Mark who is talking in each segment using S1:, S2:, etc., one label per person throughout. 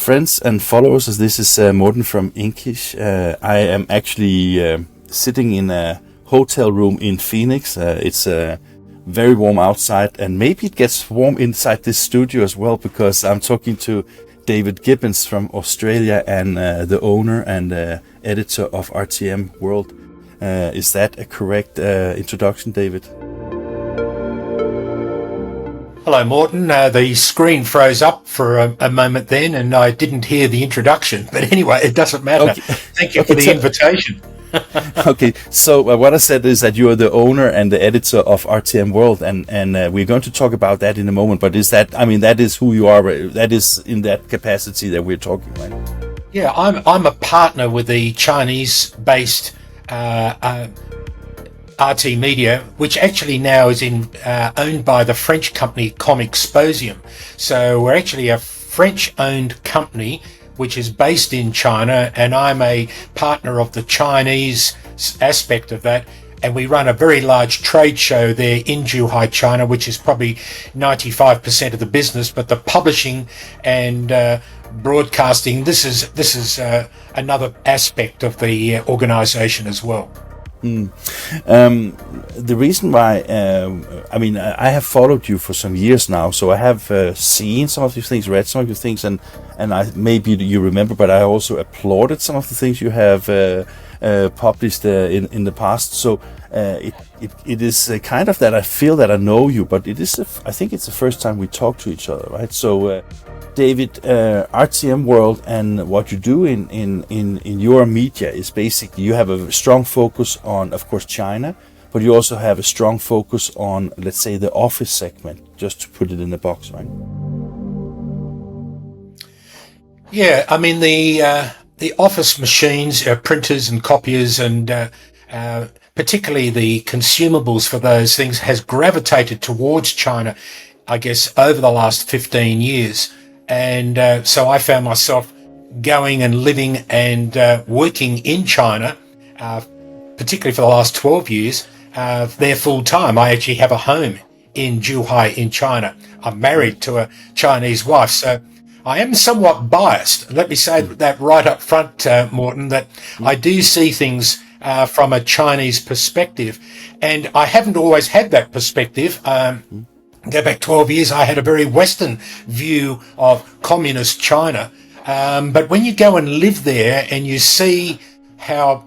S1: friends and followers, this is Morten from INKISH. I am actually sitting in a hotel room in Phoenix. It's very warm outside, and maybe it gets warm inside this studio as well, because I'm talking to David Gibbons from Australia, and the owner and editor of RTM World. Is that a correct introduction, David?
S2: Hello, Morten. The screen froze up for a moment then, and I didn't hear the introduction. But anyway, it doesn't matter. Okay. Thank you for the invitation.
S1: Okay, so what I said is that you are the owner and the editor of RTM World, and we're going to talk about that in a moment. But is that, I mean, that is who you are. That is in that capacity that we're talking, right?
S2: Yeah, I'm a partner with the Chinese-based RT Media, which actually now is owned by the French company Comexposium. So we're actually a French-owned company which is based in China, and I'm a partner of the Chinese aspect of that. And we run a very large trade show there in Zhuhai, China, which is probably 95% of the business. But the publishing and broadcasting, this is another aspect of the organization as well.
S1: The reason why, I have followed you for some years now, so I have seen some of these things, read some of your things, and maybe you remember, but I also applauded some of the things you have published in the past. So it is kind of that I feel that I know you, but I think it's the first time we talk to each other, right? So David, RTM World and what you do in your media is basically you have a strong focus on, of course, China, but you also have a strong focus on, let's say, the office segment, just to put it in a box, right?
S2: Yeah, I mean the office machines, printers and copiers, and particularly the consumables for those things has gravitated towards China, I guess, over the last 15 years. And so I found myself going and living and working in China, particularly for the last 12 years, there full time. I actually have a home in Zhuhai in China. I'm married to a Chinese wife, so I am somewhat biased. Let me say that right up front, Morten, that I do see things from a Chinese perspective, and I haven't always had that perspective. Go back 12 years, I had a very Western view of communist China. But when you go and live there and you see how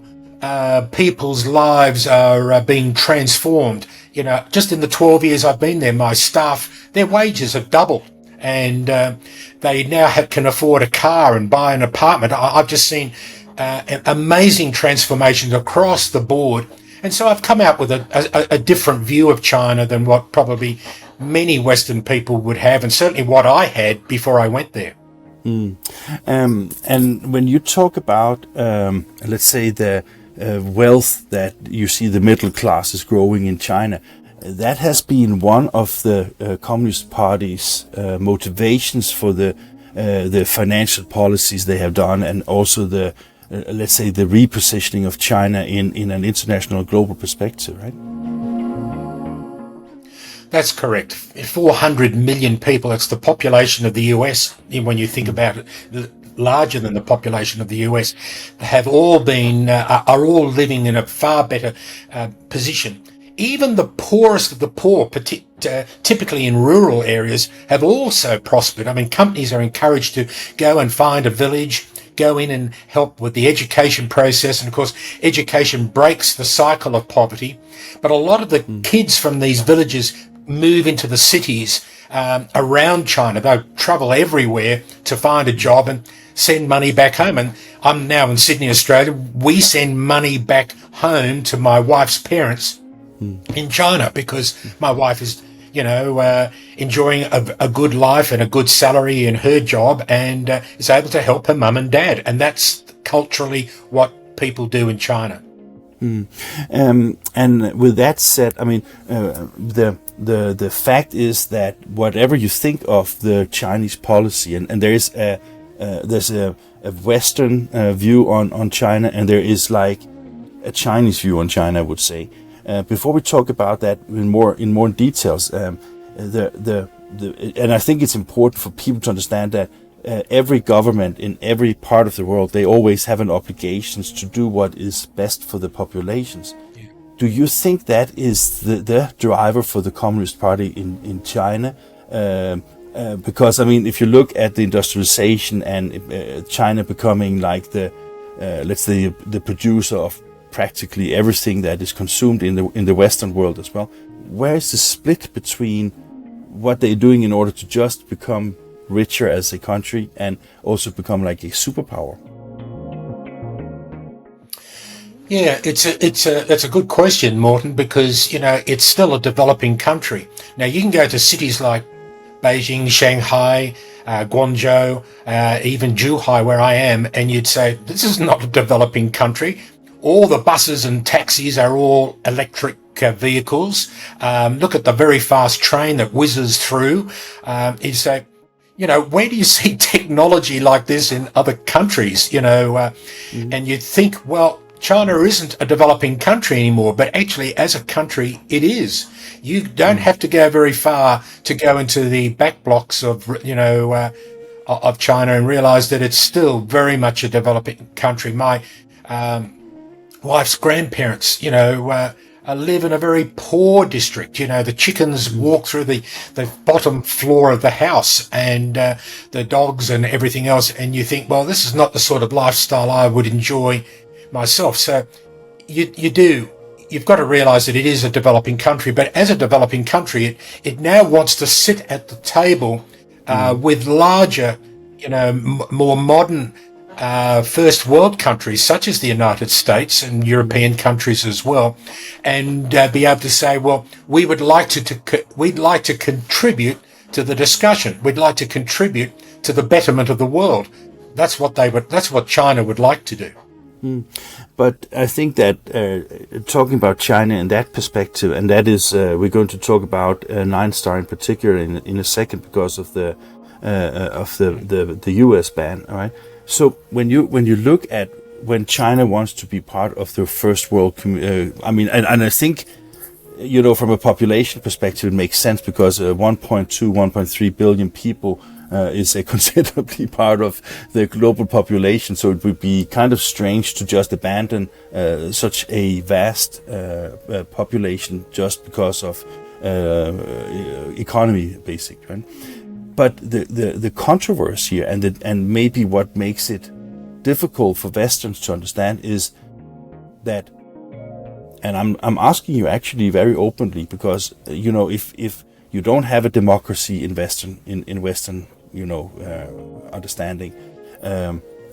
S2: people's lives are being transformed, just in the 12 years I've been there, my staff, their wages have doubled, and they now can afford a car and buy an apartment. I've just seen amazing transformations across the board. And so I've come out with a different view of China than what probably many Western people would have, and certainly what I had before I went there.
S1: And when you talk about, let's say, the wealth that you see the middle class is growing in China, that has been one of the Communist Party's motivations for the financial policies they have done, and also the let's say the repositioning of China in an international global perspective, right?
S2: That's correct. 400 million people, it's the population of the US, when you think about it, larger than the population of the US, have all been, are all living in a far better position. Even the poorest of the poor, typically in rural areas, have also prospered. I mean, companies are encouraged to go and find a village, go in and help with the education process. And of course, education breaks the cycle of poverty. But a lot of the kids from these villages move into the cities around China. They travel everywhere to find a job and send money back home. And I'm now in Sydney, Australia. We send money back home to my wife's parents in China, because my wife is, enjoying a good life and a good salary in her job, and is able to help her mum and dad. And that's culturally what people do in China.
S1: And with that said, I mean, the fact is that whatever you think of the Chinese policy, and there is there's a Western view on China, and there is like a Chinese view on China, I would say. Before we talk about that in more details, and I think it's important for people to understand that every government in every part of the world, they always have an obligations to do what is best for the populations. Do you think that is the driver for the Communist Party in China? Because, I mean, if you look at the industrialization and China becoming like the, let's say, the producer of practically everything that is consumed in the Western world as well, where is the split between what they're doing in order to just become richer as a country and also become like a superpower?
S2: Yeah, that's a good question, Morten, because, you know, it's still a developing country. Now, you can go to cities like Beijing, Shanghai, Guangzhou, even Zhuhai, where I am, and you'd say, this is not a developing country. All the buses and taxis are all electric vehicles. Look at the very fast train that whizzes through. You say, you know, where do you see technology like this in other countries? You know, and you'd think, well, China isn't a developing country anymore, but actually as a country it is. You don't have to go very far to go into the back blocks of, you know, of China and realize that it's still very much a developing country. My wife's grandparents, you know, live in a very poor district. You know, the chickens walk through the bottom floor of the house, and the dogs and everything else, and you think, well, this is not the sort of lifestyle I would enjoy myself. So you've got to realize that it is a developing country, but as a developing country, it now wants to sit at the table with larger, you know, more modern first world countries such as the United States and European countries as well, and be able to say, well, we'd like to contribute to the discussion. We'd like to contribute to the betterment of the world. That's what China would like to do.
S1: But I think that talking about China in that perspective, and that is we're going to talk about 9 Star in particular in a second because of the US ban. All right. So when you look at when China wants to be part of the first world, I mean, and I think, you know, from a population perspective, it makes sense because 1.3 billion people is a considerably part of the global population. So it would be kind of strange to just abandon such a vast population just because of economy, basically. Right? But the controversy here and maybe what makes it difficult for Westerns to understand is that, and I'm asking you actually very openly, because you know, if you don't have a democracy in Western you know, understanding,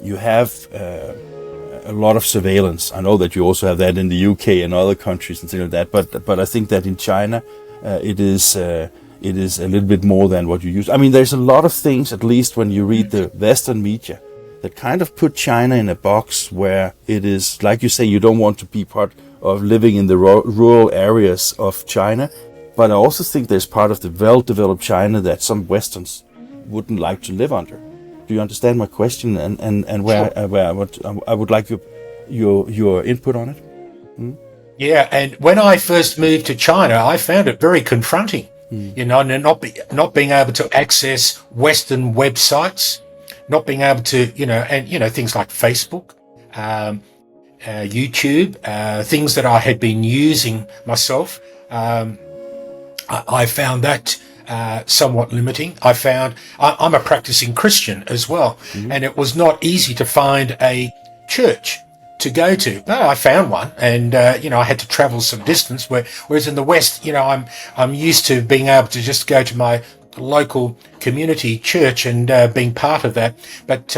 S1: you have a lot of surveillance. I know that you also have that in the UK and other countries and things like that, but I think that in China it is a little bit more than what you use. I mean, there's a lot of things, at least when you read the Western media, that kind of put China in a box where it is, like you say, you don't want to be part of living in the rural areas of China. But I also think there's part of the well-developed China that some Westerns wouldn't like to live under. Do you understand my question and where,
S2: Sure.
S1: I would like your input on it?
S2: Yeah, and when I first moved to China, I found it very confronting. You know, and not being able to access Western websites, not being able to, you know, and you know, things like Facebook, YouTube, things that I had been using myself. I found that somewhat limiting. I'm a practicing Christian as well, and it was not easy to find a church to go to. But I found one, and you know, I had to travel some distance. Whereas in the West, you know, I'm used to being able to just go to my local community church and being part of that. But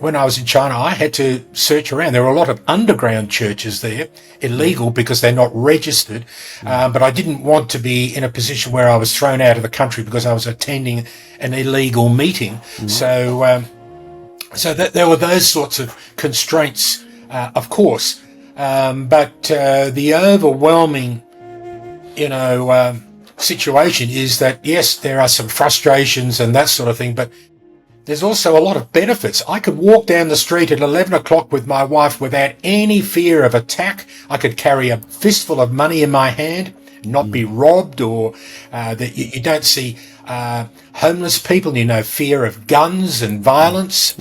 S2: when I was in China, I had to search around. There were a lot of underground churches there, illegal because they're not registered. But I didn't want to be in a position where I was thrown out of the country because I was attending an illegal meeting. So that there were those sorts of constraints, of course. But the overwhelming, you know, situation is that, yes, there are some frustrations and that sort of thing, but there's also a lot of benefits. I could walk down the street at 11 o'clock with my wife without any fear of attack. I could carry a fistful of money in my hand not be robbed, or that you don't see homeless people, fear of guns and violence.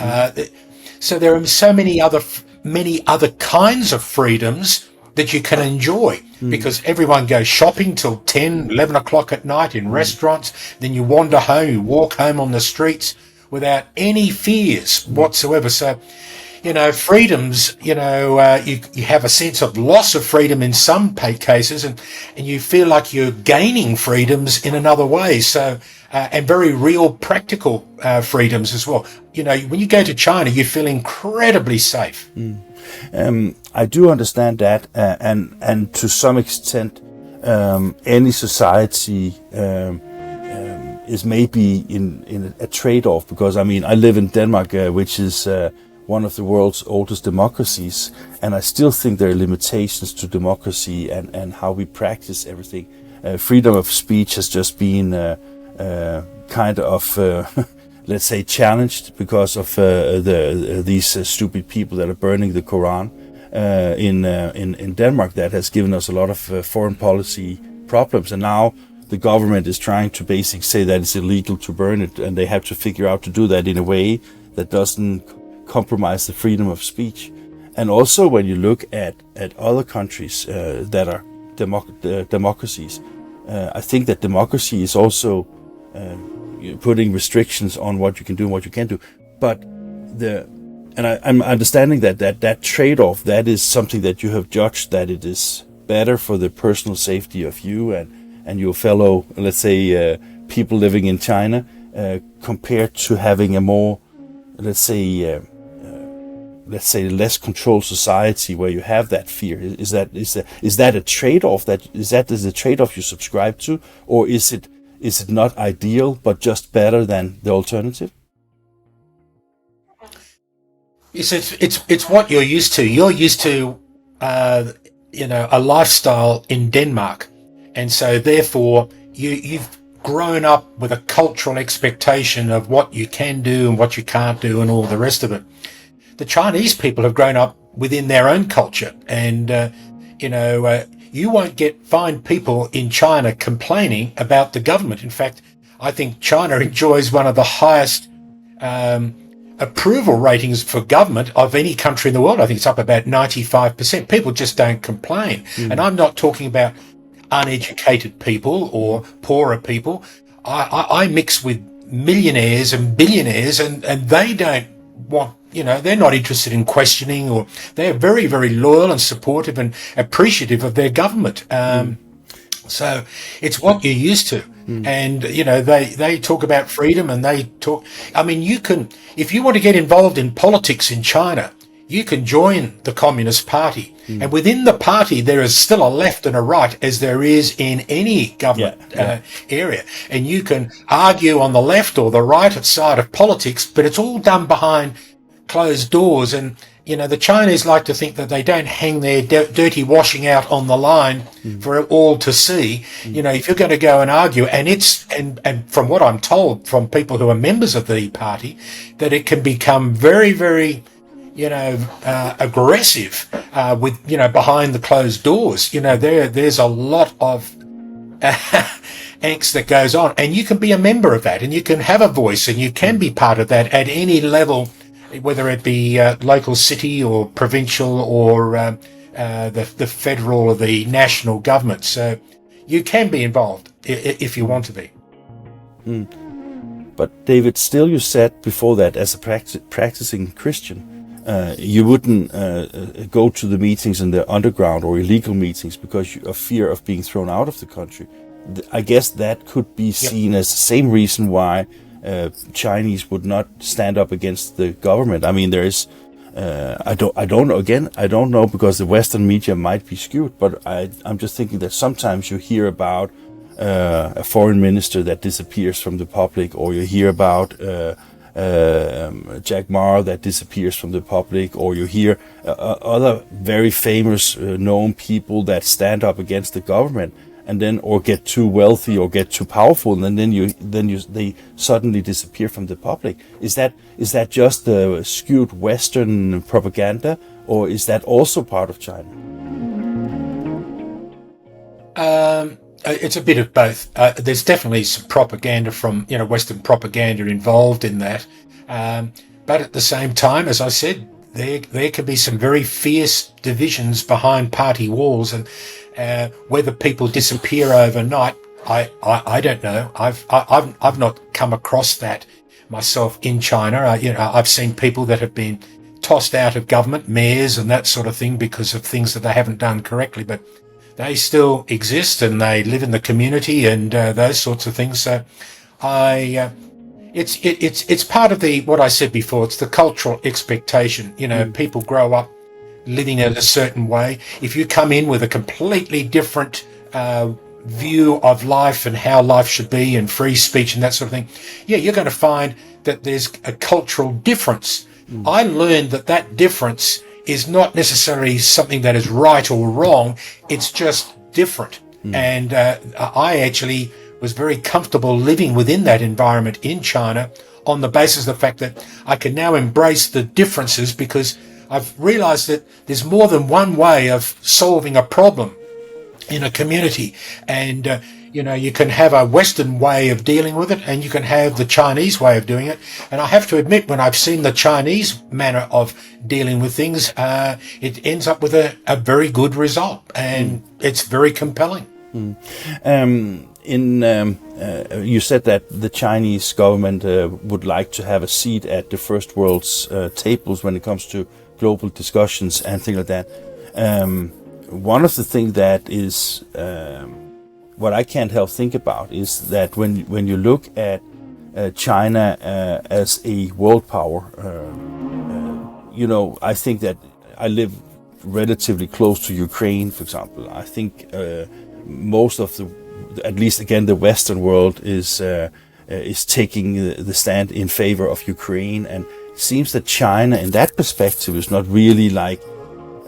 S2: So there are so many other kinds of freedoms that you can enjoy, because everyone goes shopping till 10, 11 o'clock at night in restaurants. Then you wander home, you walk home on the streets without any fears whatsoever. So, freedoms, you have a sense of loss of freedom in some cases, and you feel like you're gaining freedoms in another way. So, and very real practical freedoms as well. When you go to China, you feel incredibly safe.
S1: I do understand that, and to some extent, any society is maybe in a trade-off, because I live in Denmark, which is one of the world's oldest democracies, and I still think there are limitations to democracy and how we practice everything. Freedom of speech has just been kind of let's say challenged because of these stupid people that are burning the Quran in Denmark. That has given us a lot of foreign policy problems, and now the government is trying to basically say that it's illegal to burn it, and they have to figure out to do that in a way that doesn't compromise the freedom of speech. And also when you look at other countries that are democracies, I think that democracy is also putting restrictions on what you can do and what you can't do. But I'm understanding that trade-off, that is something that you have judged that it is better for the personal safety of you and your fellow, let's say, people living in China, compared to having a more, let's say, less controlled society where you have that fear. Is that a trade-off? Is the trade-off you subscribe to, or is it not ideal but just better than the alternative?
S2: It's what you're used to. You're used to a lifestyle in Denmark, and so therefore you've grown up with a cultural expectation of what you can do and what you can't do and all the rest of it. The Chinese people have grown up within their own culture, and you won't find people in China complaining about the government. In fact, I think China enjoys one of the highest approval ratings for government of any country in the world. I think it's up about 95%. People just don't complain. And I'm not talking about uneducated people or poorer people. I mix with millionaires and billionaires, and they don't want, they're not interested in questioning, or they're very, very loyal and supportive and appreciative of their government. So it's what you're used to. And, they talk about freedom, and you can, if you want to get involved in politics in China, you can join the Communist Party. And within the party, there is still a left and a right, as there is in any government area. And you can argue on the left or the right side of politics, but it's all done behind closed doors. And, the Chinese like to think that they don't hang their dirty washing out on the line for all to see. If you're going to go and argue, and from what I'm told from people who are members of the party, that it can become very, very, aggressive with, behind the closed doors. There's a lot of angst that goes on, and you can be a member of that, and you can have a voice, and you can be part of that at any level, whether it be local city or provincial or the federal or the national government. So you can be involved if you want to be.
S1: But David, still you said before that as a practicing Christian, you wouldn't go to the meetings in the underground or illegal meetings because of fear of being thrown out of the country. I guess that could be seen as the same reason why Chinese would not stand up against the government. There is, I don't know. Again, I don't know, because the Western media might be skewed. But I'm just thinking that sometimes you hear about a foreign minister that disappears from the public, or you hear about Jack Ma that disappears from the public, or you hear other very famous known people that stand up against the government, and then or get too wealthy or get too powerful, and then they suddenly disappear from the public. Is that just the skewed Western propaganda, or is that also part of China?
S2: It's a bit of both. There's definitely some propaganda from, Western propaganda involved in that. But at the same time, as I said, there can be some very fierce divisions behind party walls, and whether people disappear overnight, I don't know. I've not come across that myself in China. I've seen people that have been tossed out of government, mayors and that sort of thing, because of things that they haven't done correctly, but they still exist and they live in the community and those sorts of things. So it's part of what I said before. It's the cultural expectation. People grow up living in a certain way. If you come in with a completely different view of life and how life should be and free speech and that sort of thing, you're going to find that there's a cultural difference. I learned that difference is not necessarily something that is right or wrong. It's just different. And I actually was very comfortable living within that environment in China on the basis of the fact that I can now embrace the differences, because I've realized that there's more than one way of solving a problem in a community. And, you can have a Western way of dealing with it, and you can have the Chinese way of doing it. And I have to admit, when I've seen the Chinese manner of dealing with things, it ends up with a very good result, and it's very compelling.
S1: You said that the Chinese government would like to have a seat at the first world's tables when it comes to global discussions and things like that. One of the things that is what I can't help think about is that when you look at China as a world power, I think that I live relatively close to Ukraine, for example. I think most of at least again, the Western world is taking the stand in favor of Ukraine, and it seems that China, in that perspective, is not really like,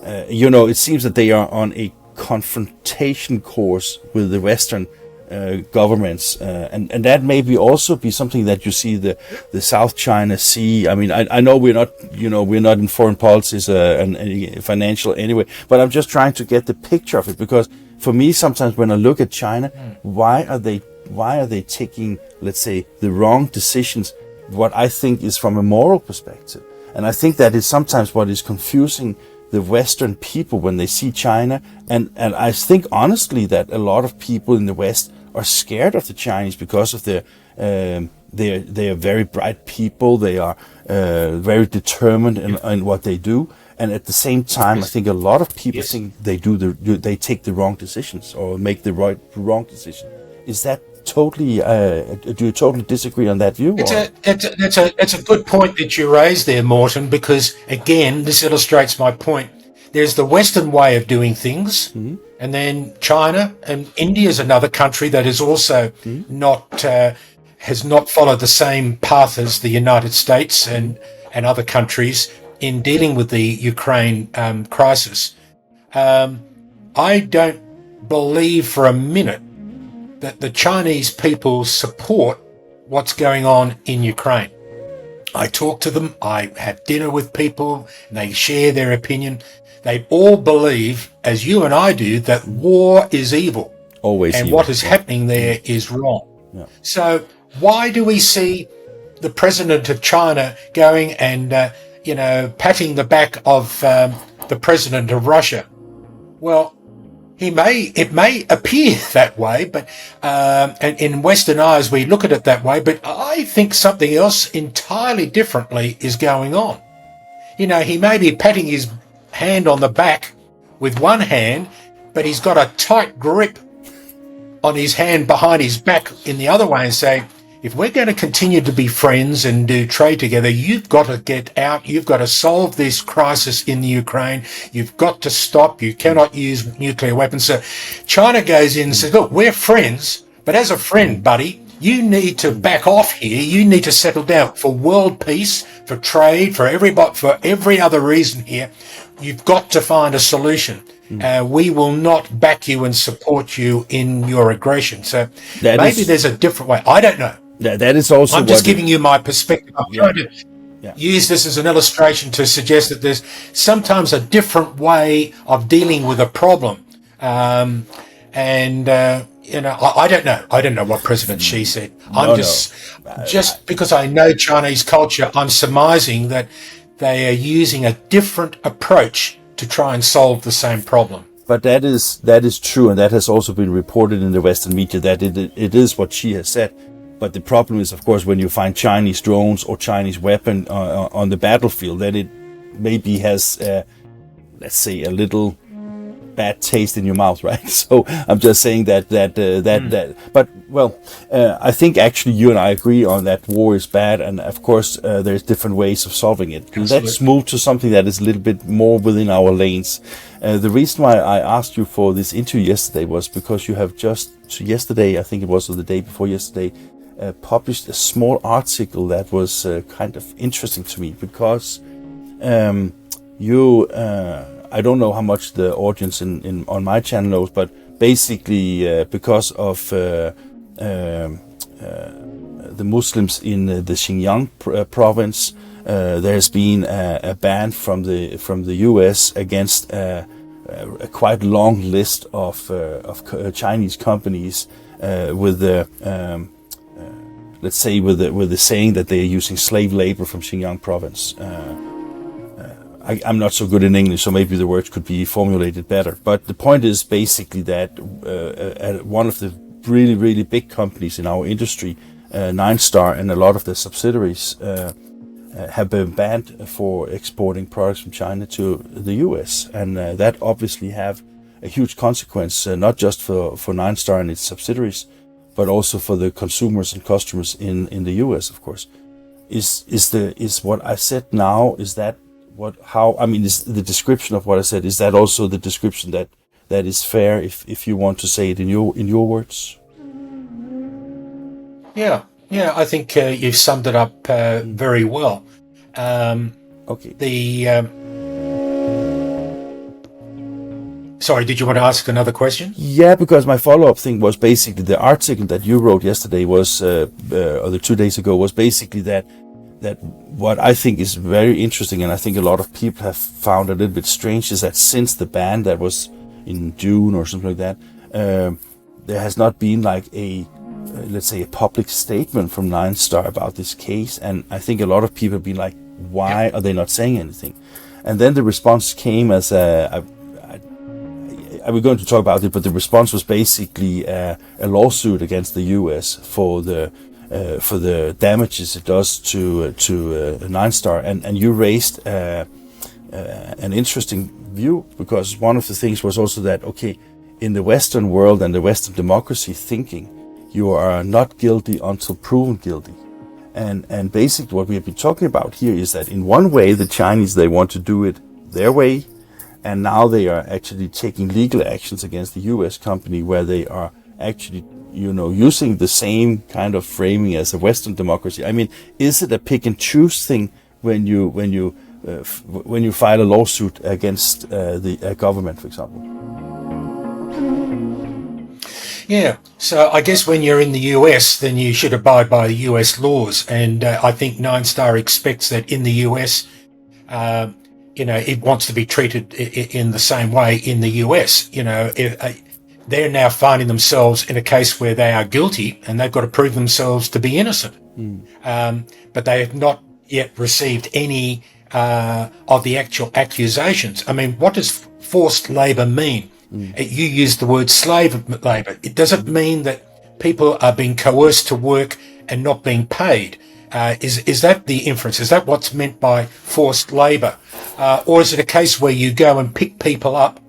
S1: it seems that they are on a confrontation course with the Western governments, and that maybe also be something that you see the South China Sea. I mean, I know we're not in foreign policies and financial anyway, but I'm just trying to get the picture of it, because for me, sometimes when I look at China, why are they taking, let's say, the wrong decisions, what I think is from a moral perspective? And I think that is sometimes what is confusing the Western people when they see China. And I think honestly that a lot of people in the West are scared of the Chinese because of they are very bright people. They are very determined in what they do. And at the same time, I think a lot of people think they take the wrong decisions or make the wrong decision. Is that totally? Do you totally disagree on that view?
S2: It's a good point that you raised there, Morten, because again, this illustrates my point. There's the Western way of doing things, and then China and India is another country that is also has not followed the same path as the United States and other countries in dealing with the Ukraine crisis. I don't believe for a minute that the Chinese people support what's going on in Ukraine. I talk to them, I have dinner with people, and they share their opinion. They all believe, as you and I do, that war is evil.
S1: Always
S2: and
S1: evil.
S2: What is happening there is wrong.
S1: Yeah.
S2: So why do we see the president of China going and patting the back of the president of Russia? Well, it may appear that way, but and in Western eyes we look at it that way, but I think something else entirely differently is going on. He may be patting his hand on the back with one hand, but he's got a tight grip on his hand behind his back in the other way and saying, if we're going to continue to be friends and do trade together, you've got to get out. You've got to solve this crisis in the Ukraine. You've got to stop. You cannot use nuclear weapons. So China goes in and says, look, we're friends, but as a friend, buddy, you need to back off here. You need to settle down for world peace, for trade, for every other reason here. You've got to find a solution. We will not back you and support you in your aggression. So maybe there's a different way. I don't know.
S1: That is also.
S2: I'm just giving you my perspective. I'm trying to use this as an illustration to suggest that there's sometimes a different way of dealing with a problem. I don't know. I don't know what President Xi said. I'm just because I know Chinese culture, I'm surmising that they are using a different approach to try and solve the same problem.
S1: But that is true, and that has also been reported in the Western media, that it is what Xi has said. But the problem is, of course, when you find Chinese drones or Chinese weapon on the battlefield, then it maybe has, let's say, a little bad taste in your mouth, right? So I'm just saying that. But well, I think actually you and I agree on that war is bad, and of course there's different ways of solving it. Absolutely. Let's move to something that is a little bit more within our lanes. The reason why I asked you for this interview yesterday was because you have just yesterday, I think it was, or the day before yesterday, published a small article that was kind of interesting to me, because you. I don't know how much the audience on my channel knows, but basically because of the Muslims in the Xinjiang province, there has been a ban from the US against a quite long list of Chinese companies with the let's say with the saying that they are using slave labor from Xinjiang province. I'm not so good in English, so maybe the words could be formulated better. But the point is basically that one of the really, really big companies in our industry, Nine Star, and a lot of their subsidiaries have been banned for exporting products from China to the US. And that obviously have a huge consequence, not just for Nine Star and its subsidiaries, but also for the consumers and customers in the US, of course. Is what I said now, is that is the description of what I said, is that also the description that is fair if you want to say it in your words?
S2: Yeah, I think you've summed it up very well. Okay. Sorry, did you want to ask another question?
S1: Yeah, because my follow-up thing was basically the article that you wrote yesterday was, or 2 days ago, was basically that what I think is very interesting, and I think a lot of people have found a little bit strange, is that since the ban that was in June or something like that, there has not been like let's say a public statement from Nine Star about this case. And I think a lot of people have been like, why are they not saying anything? And then the response came as we're going to talk about it, but the response was basically a lawsuit against the US for the damages it does to Nine Star, and you raised an interesting view, because one of the things was also that, okay, in the Western world and the Western democracy thinking, you are not guilty until proven guilty, and basically what we have been talking about here is that in one way the Chinese, they want to do it their way, and now they are actually taking legal actions against the US company where they are actually using the same kind of framing as a Western democracy. I mean, is it a pick and choose thing when you file a lawsuit against the government, for example?
S2: Yeah, so I guess when you're in the US, then you should abide by the US laws, and I think Nine Star expects that in the US, it wants to be treated in the same way in the US. They're now finding themselves in a case where they are guilty and they've got to prove themselves to be innocent. But they have not yet received any of the actual accusations. I mean, what does forced labour mean? You use the word slave labour. It doesn't mean that people are being coerced to work and not being paid. Is that the inference? Is that what's meant by forced labour? Or is it a case where you go and pick people up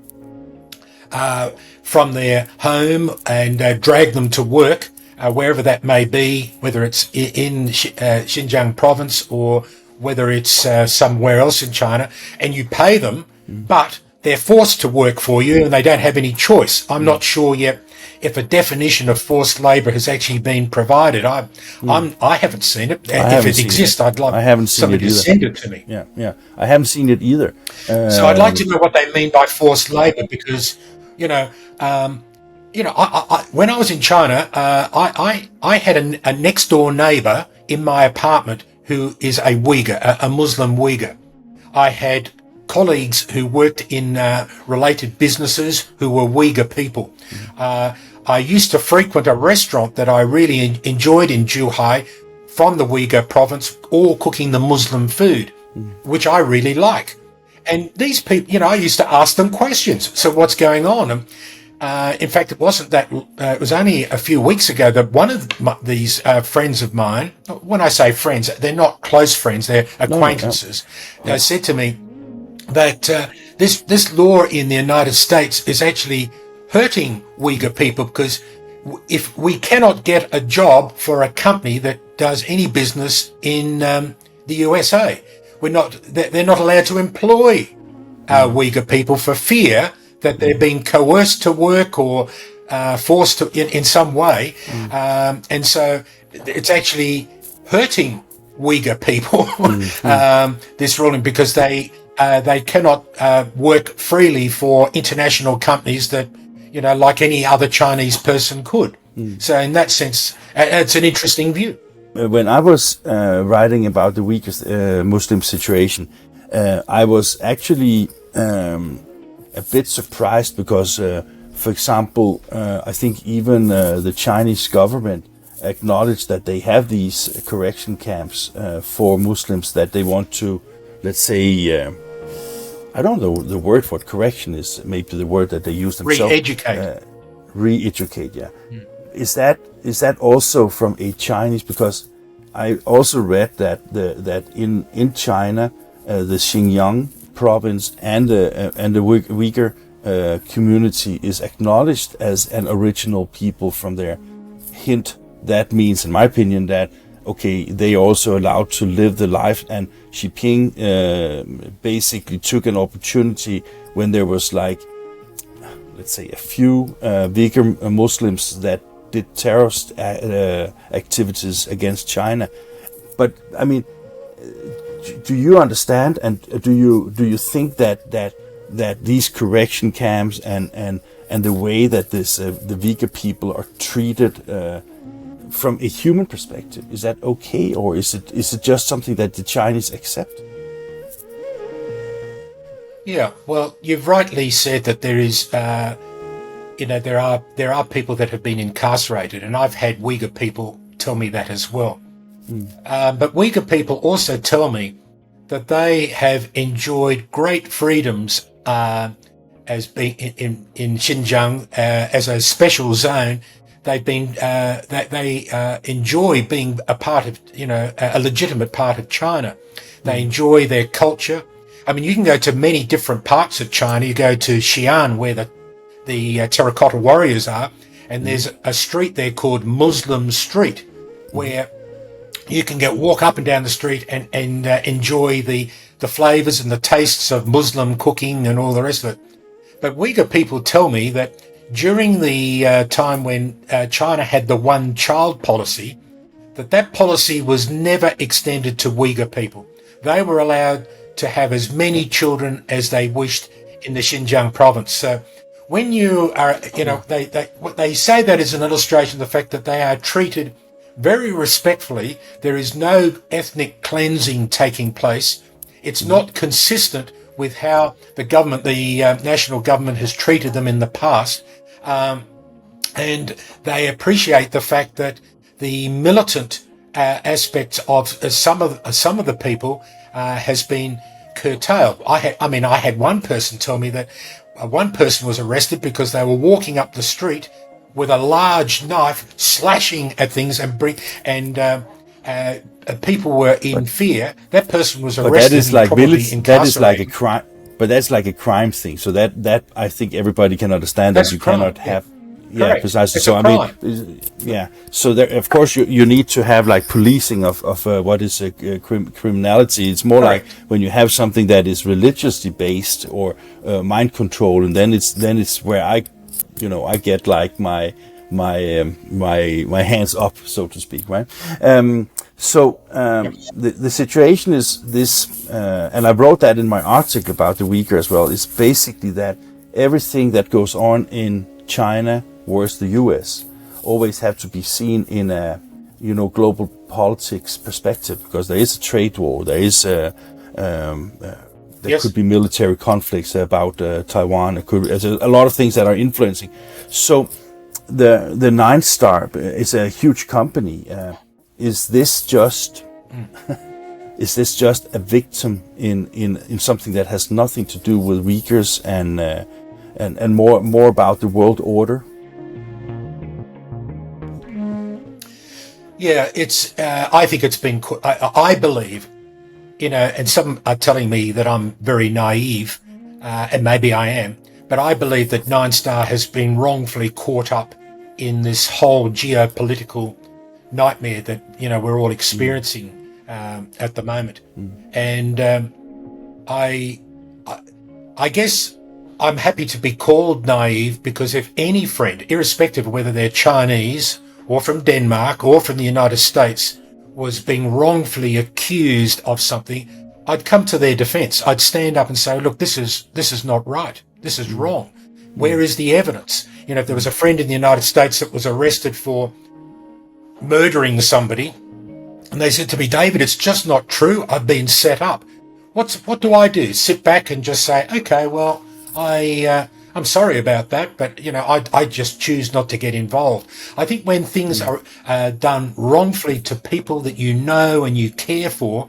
S2: from their home and drag them to work, wherever that may be, whether it's in Xinjiang province or whether it's somewhere else in China, and you pay them, but they're forced to work for you and they don't have any choice. I'm not sure yet if a definition of forced labour has actually been provided. I haven't seen it. If it exists, I'd like somebody to send it to me.
S1: Yeah. I haven't seen it either.
S2: So I'd like to know what they mean by forced labour, because when I was in China, I had a next door neighbour in my apartment who is a Uyghur, a Muslim Uyghur. I had colleagues who worked in related businesses who were Uyghur people. I used to frequent a restaurant that I really enjoyed in Zhuhai from the Uyghur province, all cooking the Muslim food, which I really like. And these people, I used to ask them questions. So what's going on? In fact, it wasn't that, it was only a few weeks ago that one of these friends of mine, when I say friends, they're not close friends, they're acquaintances, said to me that this law in the United States is actually hurting Uyghur people, because if we cannot get a job for a company that does any business in the USA, they're not allowed to employ Uyghur people for fear that they're being coerced to work or forced to in some way. And so it's actually hurting Uyghur people, this ruling, because they cannot work freely for international companies that, like any other Chinese person could. So in that sense, it's an interesting view.
S1: When I was writing about the Uyghur Muslim situation, I was actually a bit surprised because, for example, I think even the Chinese government acknowledged that they have these correction camps for Muslims that they want to, let's say, I don't know the word for it. Correction is maybe the word that they use themselves.
S2: Re-educate.
S1: Re-educate, yeah. Is that also from a Chinese? Because I also read that that in China, the Xinjiang province and the Uyghur community is acknowledged as an original people from there. Hint, that means, in my opinion, that okay, they are also allowed to live the life. And Xi Jinping basically took an opportunity when there was, like, let's say, a few Uyghur Muslims that did terrorist activities against China. But I mean, do you understand, and do you think that these correction camps and the way that the Uyghur people are treated from a human perspective, is that okay, or is it just something that the Chinese accept?
S2: Yeah, well, you've rightly said that there is, there are people that have been incarcerated, and I've had Uyghur people tell me that as well. But Uyghur people also tell me that they have enjoyed great freedoms as being in Xinjiang as a special zone. They've been they enjoy being a part of, a legitimate part of China. They enjoy their culture. I mean, you can go to many different parts of China. You go to Xi'an, where the terracotta warriors are, and there's a street there called Muslim Street, where you can walk up and down the street and enjoy the flavors and the tastes of Muslim cooking and all the rest of it. But Uyghur people tell me that during the time when China had the one-child policy, that policy was never extended to Uyghur people. They were allowed to have as many children as they wished in the Xinjiang province. So when you are, they say that is an illustration of the fact that they are treated very respectfully. There is no ethnic cleansing taking place. It's not consistent with how the government, the national government, has treated them in the past. And they appreciate the fact that the militant aspects of some of the people has been curtailed. I had one person tell me that one person was arrested because they were walking up the street with a large knife, slashing at things, and people were in fear. That person was arrested.
S1: But that is like
S2: incarcerated.
S1: That is like a crime. But that's like a crime thing. So that I think everybody can understand that you cannot have. Yeah, precisely.
S2: It's
S1: so
S2: a
S1: I mean, yeah. So there, of course, you need to have like policing of what is criminality. It's more like when you have something that is religiously based or mind control, and then it's where I get like my hands up, so to speak, right? The situation is this, and I wrote that in my article about the Uyghur as well. Is basically that everything that goes on in China, whereas the US, always have to be seen in a global politics perspective, because there is a trade war, there is there could be military conflicts about Taiwan. It could there's a lot of things that are influencing. So the Nine Star is a huge company. Is this just is this just a victim in something that has nothing to do with Uyghurs and more about the world order?
S2: Yeah, it's. I think it's been. I believe, and some are telling me that I'm very naive, and maybe I am, but I believe that Nine Star has been wrongfully caught up in this whole geopolitical nightmare that we're all experiencing at the moment, and I guess I'm happy to be called naive, because if any friend, irrespective of whether they're Chinese or from Denmark or from the United States, was being wrongfully accused of something, I'd come to their defence. I'd stand up and say, look, this is not right. This is wrong. Where is the evidence? If there was a friend in the United States that was arrested for murdering somebody, and they said to me, David, it's just not true. I've been set up. What do I do? Sit back and just say, okay, well, I'm sorry about that, but I just choose not to get involved. I think when things are done wrongfully to people that you know and you care for,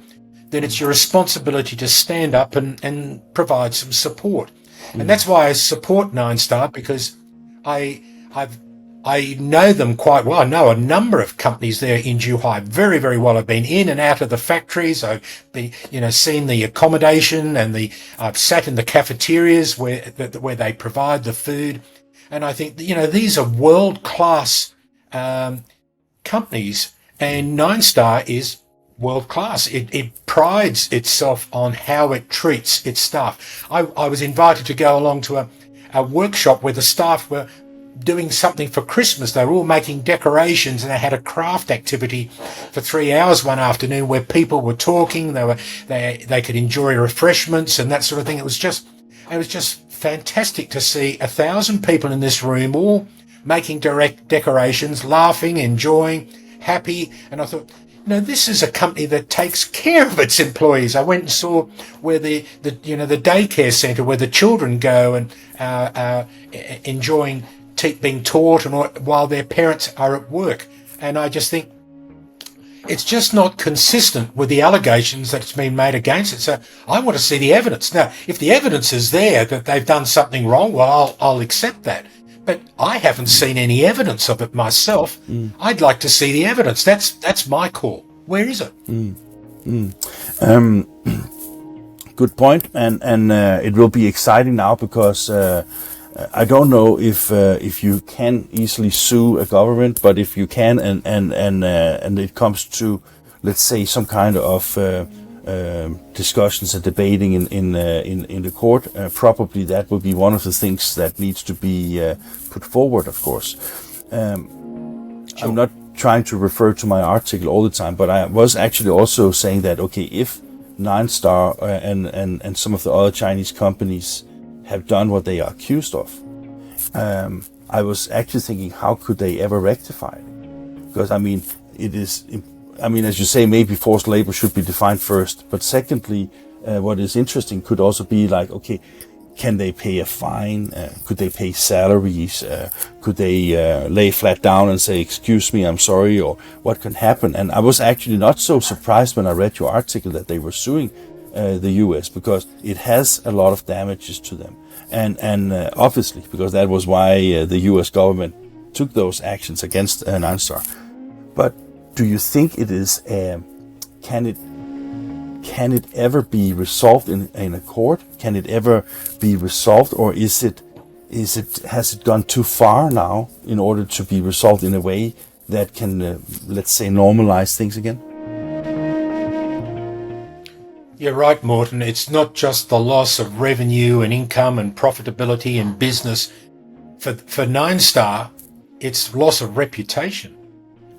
S2: then it's your responsibility to stand up and provide some support. And that's why I support Nine Star, because I know them quite well. I know a number of companies there in Zhuhai very, very well. I've been in and out of the factories. I've been, seen the accommodation, and I've sat in the cafeterias where they provide the food. And I think, these are world-class companies, and Nine Star is world-class. It prides itself on how it treats its staff. I was invited to go along to a workshop where the staff were doing something for Christmas. They were all making decorations, and they had a craft activity for 3 hours one afternoon where people were talking. They could enjoy refreshments and that sort of thing. It was just fantastic to see 1,000 people in this room all making direct decorations, laughing, enjoying, happy. And I thought, this is a company that takes care of its employees. I went and saw where the daycare centre where the children go and enjoying being taught and while their parents are at work. And I just think it's just not consistent with the allegations that's been made against it. So I want to see the evidence. Now, if the evidence is there that they've done something wrong, well, I'll accept that. But I haven't seen any evidence of it myself. I'd like to see the evidence. That's my call. Where is it?
S1: Good point. And it will be exciting now, because I don't know if you can easily sue a government, but if you can, and it comes to, let's say, some kind of discussions and debating in the court, probably that will be one of the things that needs to be put forward. Of course, sure. I'm not trying to refer to my article all the time, but I was actually also saying that if Nine Star and some of the other Chinese companies have done what they are accused of, I was actually thinking, how could they ever rectify it? Because as you say, maybe forced labor should be defined first, but secondly, what is interesting could also be like, can they pay a fine? Could they pay salaries? Could they lay flat down and say, excuse me, I'm sorry, or what can happen? And I was actually not so surprised when I read your article that they were suing the US, because it has a lot of damages to them. And obviously, because that was why the US government took those actions against Nine Star. But do you think it is, can it ever be resolved in a court? Can it ever be resolved, or has it gone too far now in order to be resolved in a way that can, let's say, normalize things again?
S2: You're right, Morten. It's not just the loss of revenue and income and profitability in business. For Nine Star, it's loss of reputation.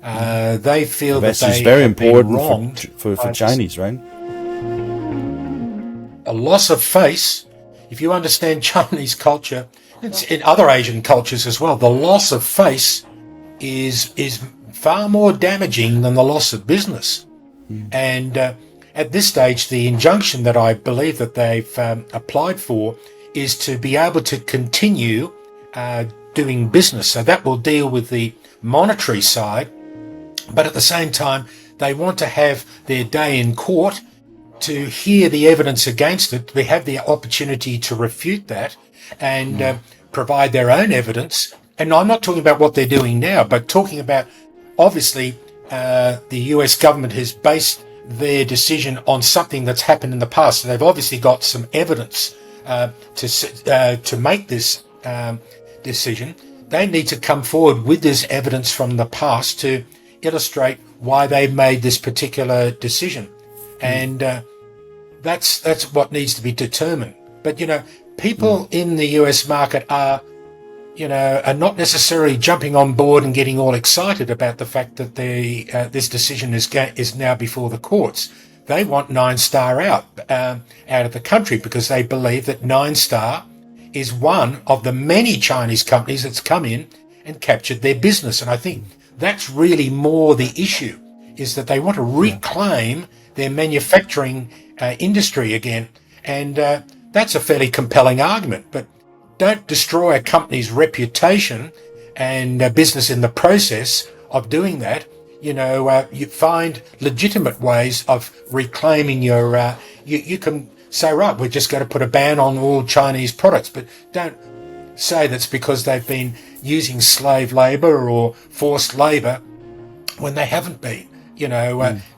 S2: They feel that they
S1: very
S2: have
S1: important
S2: been wronged
S1: for Chinese, right?
S2: A loss of face. If you understand Chinese culture, it's in other Asian cultures as well, the loss of face is far more damaging than the loss of business. And at this stage, the injunction that I believe that they've applied for is to be able to continue doing business. So that will deal with the monetary side, but at the same time, they want to have their day in court to hear the evidence against it. They have the opportunity to refute that and provide their own evidence. And I'm not talking about what they're doing now, but talking about, obviously, the US government has based their decision on something that's happened in the past. So they've obviously got some evidence to make this decision. They need to come forward with this evidence from the past to illustrate why they made this particular decision. And that's what needs to be determined. But, people in the US market are not necessarily jumping on board and getting all excited about the fact that this decision is now before the courts. They want Nine Star out of the country because they believe that Nine Star is one of the many Chinese companies that's come in and captured their business. And I think that's really more the issue, is that they want to reclaim their manufacturing industry again. And that's a fairly compelling argument. But don't destroy a company's reputation and business in the process of doing that. You find legitimate ways of reclaiming your... You can say, right, we're just going to put a ban on all Chinese products, but don't say that's because they've been using slave labour or forced labour when they haven't been.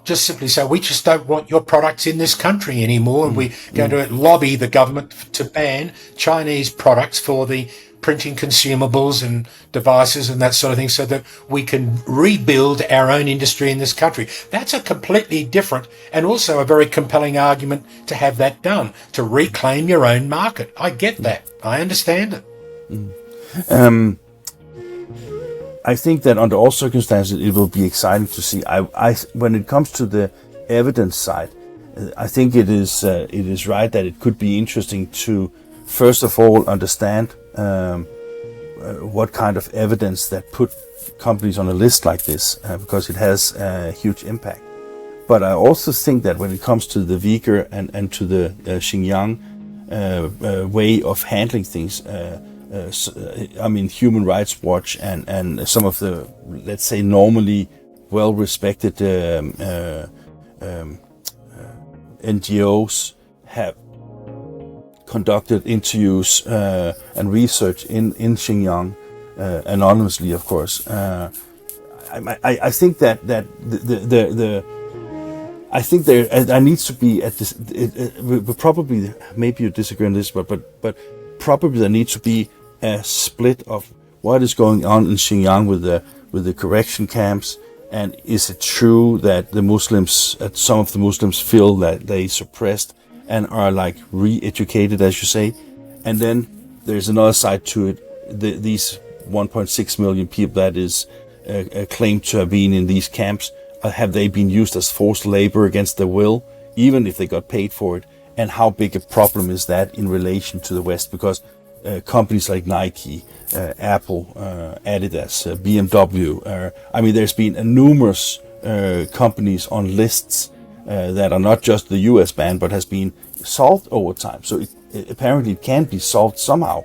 S2: Just simply say, we just don't want your products in this country anymore, and we're going to lobby the government to ban Chinese products for the printing consumables and devices and that sort of thing, so that we can rebuild our own industry in this country. That's a completely different and also a very compelling argument to have that done, to reclaim your own market. I get that. I understand it.
S1: I think that under all circumstances, it will be exciting to see. When it comes to the evidence side, I think it is right that it could be interesting to, first of all, understand what kind of evidence that put companies on a list like this, because it has a huge impact. But I also think that when it comes to the Uyghur and to the Xinjiang way of handling things, Human Rights Watch and some of the, let's say, normally well-respected NGOs have conducted interviews and research in Xinjiang, anonymously, of course. I think that I think there needs to be at this. Probably, maybe you disagree on this, but probably there needs to be a split of what is going on in Xinjiang with the correction camps, and is it true that some of the Muslims feel that they suppressed and are like re-educated, as you say, and then there's another side to it. These 1.6 million people that is claimed to have been in these camps, have they been used as forced labor against their will, even if they got paid for it? And how big a problem is that in relation to the West? Because companies like Nike, Apple, Adidas, BMW, there's been numerous companies on lists that are not just the US ban, but has been solved over time. So apparently it can be solved somehow.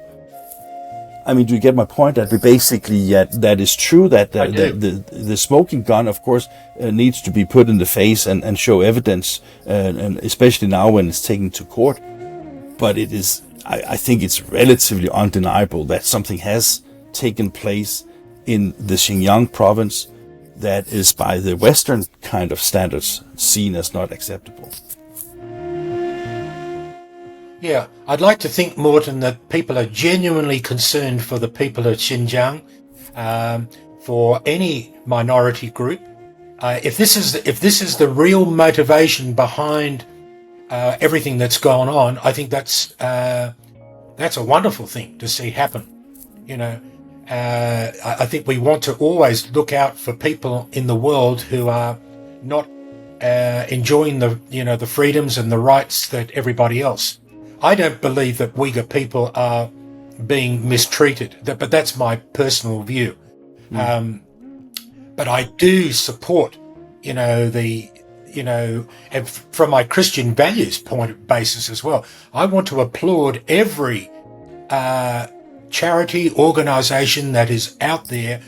S1: Do you get my point? That we basically, that is true, that the smoking gun, of course, needs to be put in the face and show evidence, and especially now when it's taken to court. But it is, I think it's relatively undeniable that something has taken place in the Xinjiang province that is, by the Western kind of standards, seen as not acceptable.
S2: Yeah, I'd like to think, Morten, that people are genuinely concerned for the people of Xinjiang, for any minority group. If this is the real motivation behind everything that's gone on, I think that's a wonderful thing to see happen. I think we want to always look out for people in the world who are not enjoying the freedoms and the rights that everybody else. I don't believe that Uyghur people are being mistreated, but that's my personal view. But I do support, the and from my Christian values point of basis as well, I want to applaud every charity organisation that is out there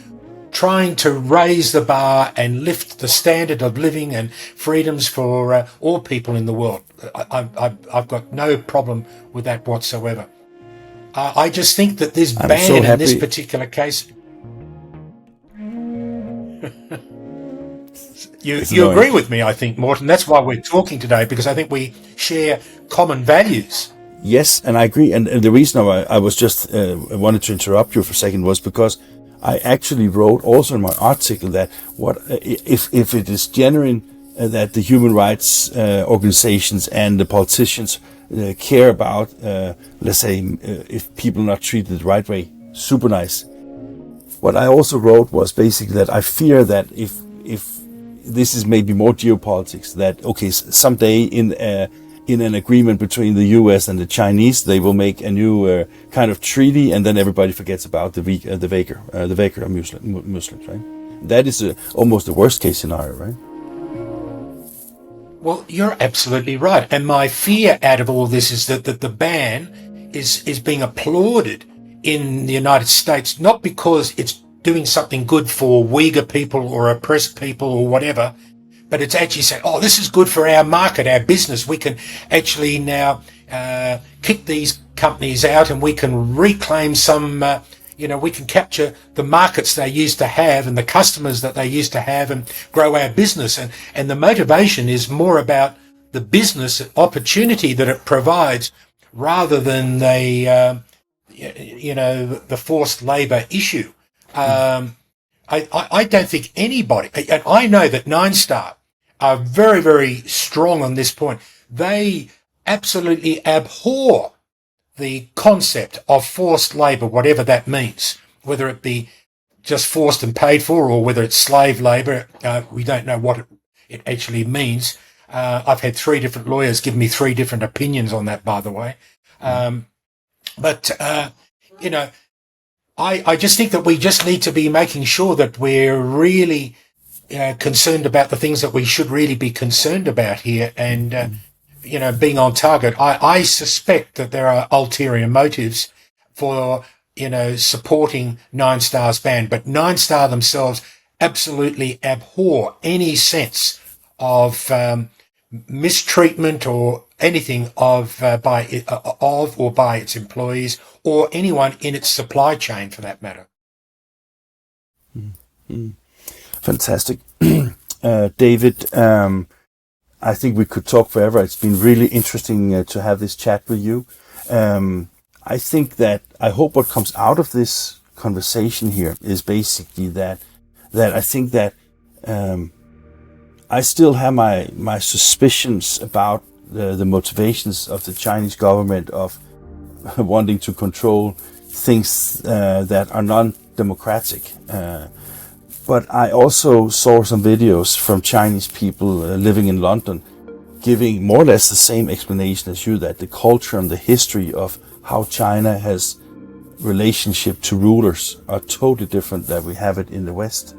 S2: trying to raise the bar and lift the standard of living and freedoms for all people in the world. I've got no problem with that whatsoever. I just think that this ban in this particular case... You agree with me, I think, Morten. That's why we're talking today, because I think we share common values.
S1: Yes, and I agree. And the reason I was just wanted to interrupt you for a second was because I actually wrote also in my article that if it is genuine that the human rights organizations and the politicians care about, let's say, if people are not treated the right way, super nice. What I also wrote was basically that I fear that if this is maybe more geopolitics, that okay, someday in an agreement between the US and the Chinese, they will make a new kind of treaty, and then everybody forgets about the Uyghur Muslims, right? That is almost the worst case scenario, right?
S2: Well, you're absolutely right. And my fear out of all this is that the ban is being applauded in the United States, not because it's doing something good for Uyghur people or oppressed people or whatever, but it's actually saying, oh, this is good for our market, our business. We can actually now kick these companies out, and we can reclaim some, we can capture the markets they used to have and the customers that they used to have and grow our business. And the motivation is more about the business opportunity that it provides rather than the forced labour issue. I don't think anybody, and I know that Nine Star are very, very strong on this point. They absolutely abhor the concept of forced labour, whatever that means, whether it be just forced and paid for or whether it's slave labour. We don't know what it actually means. I've had 3 different lawyers give me 3 different opinions on that, by the way. I just think that we just need to be making sure that we're really concerned about the things that we should really be concerned about here, and being on target. I suspect that there are ulterior motives for supporting Nine Star's ban, but Nine Star themselves absolutely abhor any sense of mistreatment or anything by its employees or anyone in its supply chain, for that matter.
S1: Fantastic. David, I think we could talk forever. It's been really interesting to have this chat with you. I hope what comes out of this conversation here is basically that I think that I still have my suspicions about the motivations of the Chinese government of wanting to control things that are non-democratic. But I also saw some videos from Chinese people living in London giving more or less the same explanation as you, that the culture and the history of how China has relationship to rulers are totally different than we have it in the West.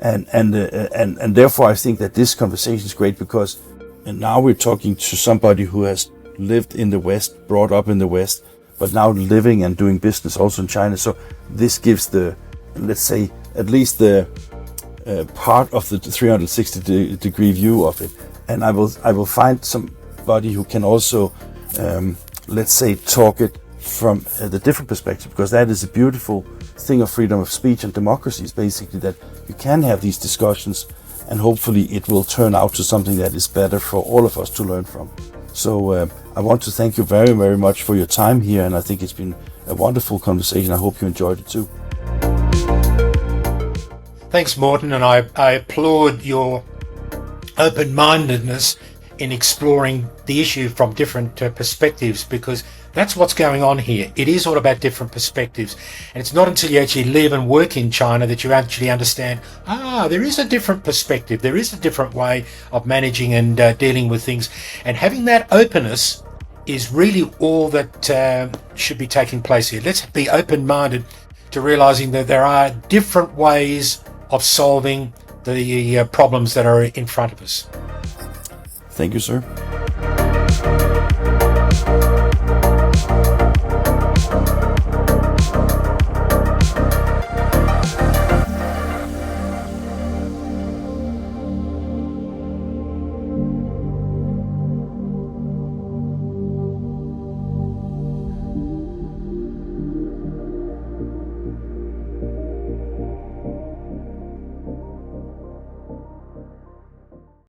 S1: And therefore I think that this conversation is great because now we're talking to somebody who has lived in the West, brought up in the West, but now living and doing business also in China. So this gives the, let's say, at least the part of the 360 degree view of it. And I will find somebody who can also, let's say, talk it from the different perspective, because that is a beautiful thing of freedom of speech and democracy, is basically that you can have these discussions and hopefully it will turn out to something that is better for all of us to learn from. So I want to thank you very, very much for your time here, and I think it's been a wonderful conversation. I hope you enjoyed it too.
S2: Thanks, Morten, and I applaud your open-mindedness in exploring the issue from different perspectives, because that's what's going on here. It is all about different perspectives, and it's not until you actually live and work in China that you actually understand, there is a different perspective, there is a different way of managing and dealing with things, and having that openness is really all that should be taking place here. Let's be open-minded to realizing that there are different ways of solving the problems that are in front of us.
S1: Thank you, sir.